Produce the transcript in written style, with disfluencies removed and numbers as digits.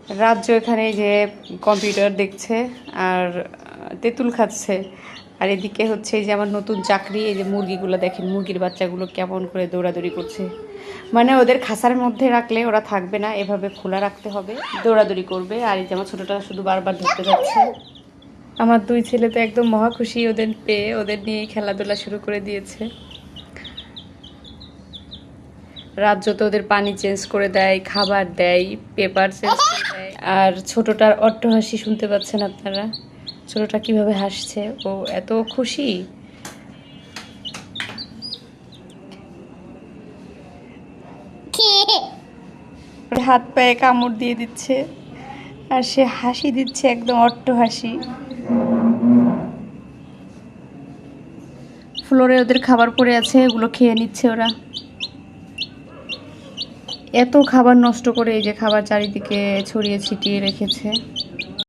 রাজ্য এখানে যে কম্পিউটার দেখছে আর তেঁতুল খাচ্ছে। আর এদিকে হচ্ছে এই যে আমার নতুন চাকরি, এই যে মুরগিগুলো দেখেন, মুরগির বাচ্চাগুলো কেমন করে দৌড়াদৌড়ি করছে। মানে ওদের খাঁচার মধ্যে রাখলে ওরা থাকবে না, এভাবে খোলা রাখতে হবে, দৌড়াদৌড়ি করবে। আর এই যে আমার ছোটোটা শুধু বারবার ধরতে যাচ্ছে। আমার দুই ছেলে তো একদম মহা খুশি ওদের পেয়ে, ওদের নিয়েই খেলাধুলা শুরু করে দিয়েছে। রাজ্য তো ওদের পানি চেঞ্জ করে দেয়, খাবার দেয়, পেপার চেঞ্জ করে দেয়। আর ছোটটার অট্টহাসি শুনতে পাচ্ছেন আপনারা, ছোটটা কিভাবে হাসছে, ও এত খুশি। হাত পায়ে কামড় দিয়ে দিচ্ছে আর সে হাসি দিচ্ছে, একদম অট্টহাসি। ফ্লোরে ওদের খাবার পড়ে আছে, এগুলো খেয়ে নিচ্ছে ওরা। এত খাবার নষ্ট করে এই যে খাবার চারিদিকে ছড়িয়ে ছিটিয়ে রেখেছে।